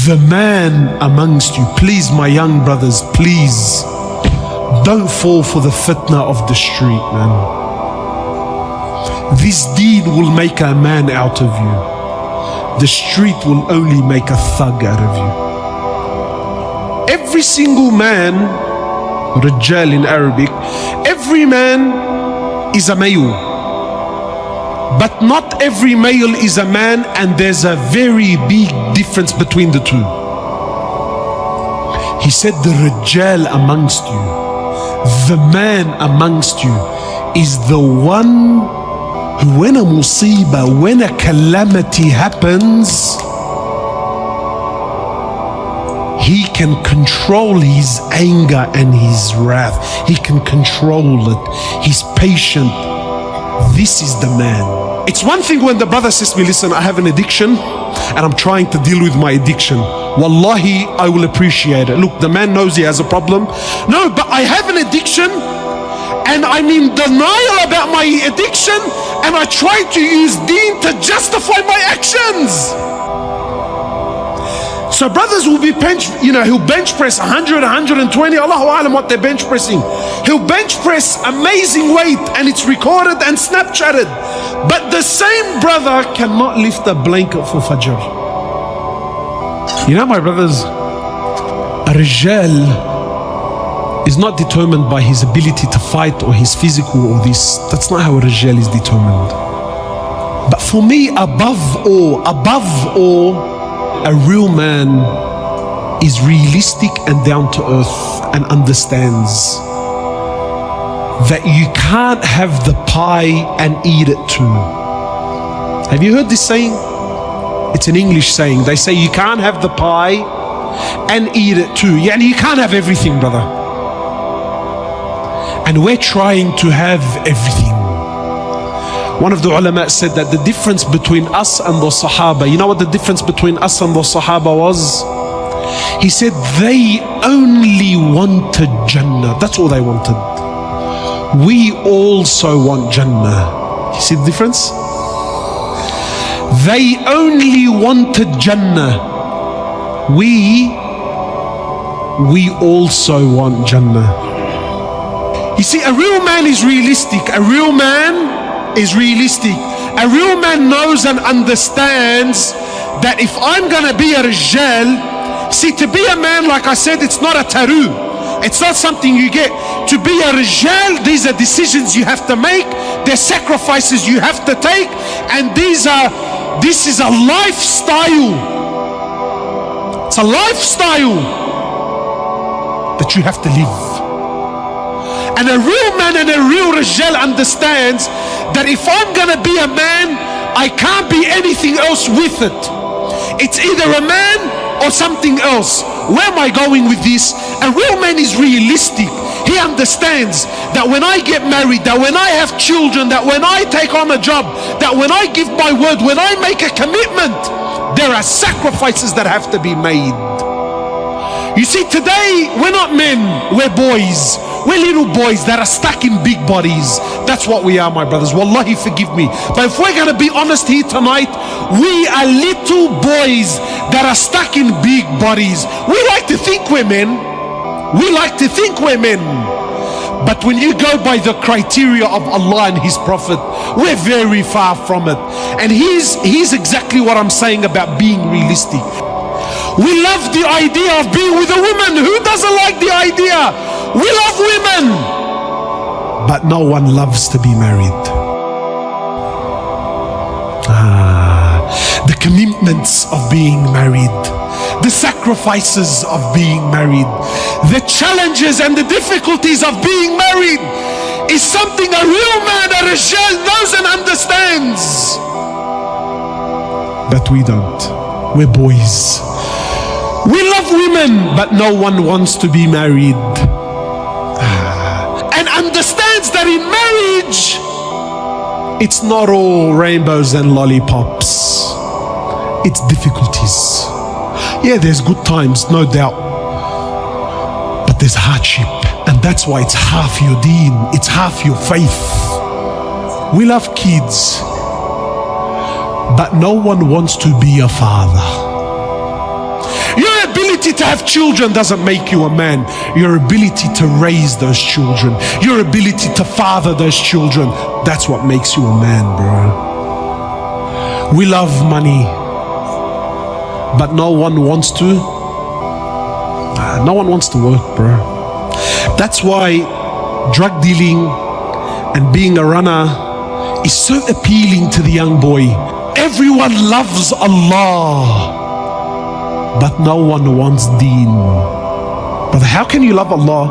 the man amongst you. Please, my young brothers, please don't fall for the fitna of the street, man. This deed will make a man out of you. The street will only make a thug out of you. Every single man, Rijal in Arabic, every man is a male. But not every male is a man, and there's a very big difference between the two. He said the Rijal amongst you, the man amongst you, is the one who, when a musibah, when a calamity happens, he can control his anger and his wrath. He can control it. He's patient. This is the man. It's one thing when the brother says to me, listen, I have an addiction and I'm trying to deal with my addiction. Wallahi, I will appreciate it. Look, the man knows he has a problem. No, but I have an addiction and I'm in denial about my addiction, and I try to use deen to justify my actions. So brothers will be he'll bench press 100, 120, Allahu Alam what they're bench pressing. He'll bench press amazing weight and it's recorded and Snapchatted. But the same brother cannot lift a blanket for Fajr. You know, my brothers, a Rijal is not determined by his ability to fight or his physical or this. That's not how a Rijal is determined. But for me, above all, a real man is realistic and down to earth and understands that you can't have the pie and eat it too. Have you heard this saying? It's an English saying. They say you can't have the pie and eat it too. Yani you can't have everything, brother. And we're trying to have everything. One of the ulama said that the difference between us and the Sahaba, you know what the difference between us and the Sahaba was? He said they only wanted Jannah. That's all they wanted. We also want Jannah. You see the difference? They only wanted Jannah. We also want Jannah. You see, a real man is realistic. A real man is realistic. A real man knows and understands that if I'm gonna be a Rijal, see, to be a man, like I said, it's not a taru. It's not something you get. To be a Rijal, these are decisions you have to make. There's sacrifices you have to take, and this is a lifestyle. It's a lifestyle that you have to live. And a real man and a real Rijal understands that if I'm gonna be a man, I can't be anything else with it. It's either a man or something else. Where am I going with this? A real man is realistic. He understands that when I get married, that when I have children, that when I take on a job, that when I give my word, when I make a commitment, there are sacrifices that have to be made. You see, today we're not men, we're boys. We're little boys that are stuck in big bodies. That's what we are, my brothers. Wallahi, forgive me. But if we're going to be honest here tonight, we are little boys that are stuck in big bodies. We like to think we're men. We like to think we're men. But when you go by the criteria of Allah and His Prophet, we're very far from it. And here's exactly what I'm saying about being realistic. We love the idea of being with a woman. Who doesn't like the idea? We love women. But no one loves to be married. The commitments of being married, the sacrifices of being married, the challenges and the difficulties of being married is something a real man, a Rijal, knows and understands. But we don't. We're boys. We love women, but no one wants to be married. And understands that in marriage, it's not all rainbows and lollipops. It's difficulties. Yeah, there's good times, no doubt. But there's hardship. And that's why it's half your deen. It's half your faith. We love kids, but no one wants to be a father. Your ability to have children doesn't make you a man. Your ability to raise those children, your ability to father those children, that's what makes you a man, bro. We love money, but no one wants to work, bro. That's why drug dealing and being a runner is so appealing to the young boy. Everyone loves Allah, but no one wants deen. Brother, how can you love Allah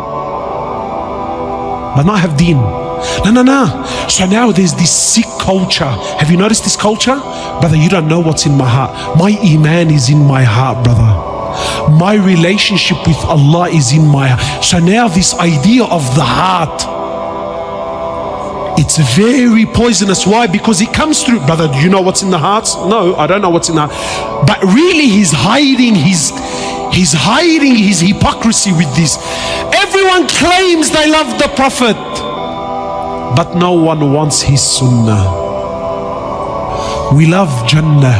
but not have deen? No. So now there's this sick culture. Have you noticed this culture? Brother, you don't know what's in my heart. My iman is in my heart, brother. My relationship with Allah is in my heart. So now this idea of the heart, it's very poisonous. Why? Because it comes through. Brother, do you know what's in the hearts? No, I don't know what's in the heart. But really he's hiding his hypocrisy with this. Everyone claims they love the Prophet, but no one wants his sunnah. We love Jannah,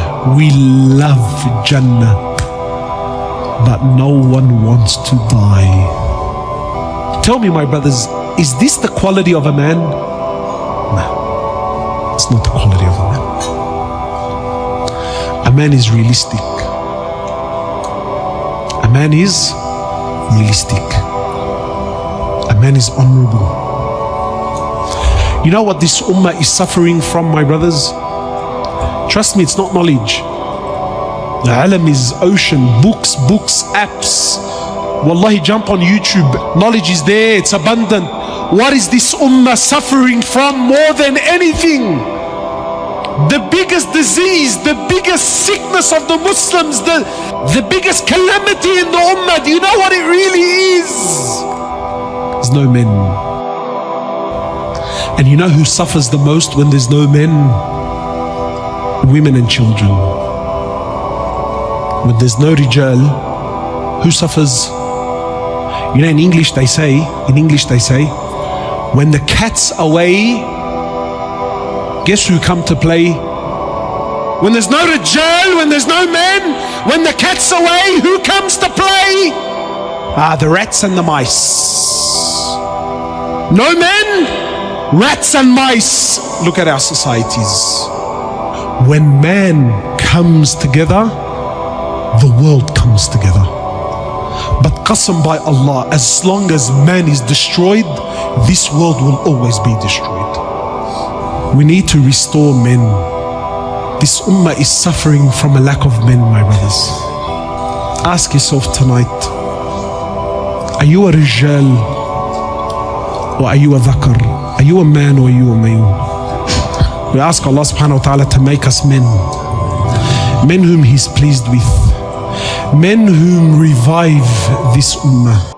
but no one wants to die. Tell me, my brothers, is this the quality of a man? No, it's not the quality of a man. A man is realistic. A man is realistic. A man is honorable. You know what this ummah is suffering from, my brothers? Trust me, it's not knowledge. The alam is ocean, books, apps. Wallahi, jump on YouTube. Knowledge is there, it's abundant. What is this ummah suffering from more than anything? The biggest disease, the biggest sickness of the Muslims, the biggest calamity in the ummah, do you know what it really is? There's no men. And you know who suffers the most when there's no men? Women and children. When there's no rijal, who suffers? You know, in English they say, when the cat's away, guess who come to play? When there's no rijal, when there's no men, when the cat's away, who comes to play? The rats and the mice. No men, rats and mice. Look at our societies. When man comes together, the world comes together. But qasam by Allah, as long as man is destroyed, this world will always be destroyed. We need to restore men. This ummah is suffering from a lack of men, my brothers. Ask yourself tonight, are you a rijal or are you a dhakar? Are you a man or are you a male? We ask Allah subhanahu wa ta'ala to make us men. Men whom He's pleased with. Men whom revive this ummah.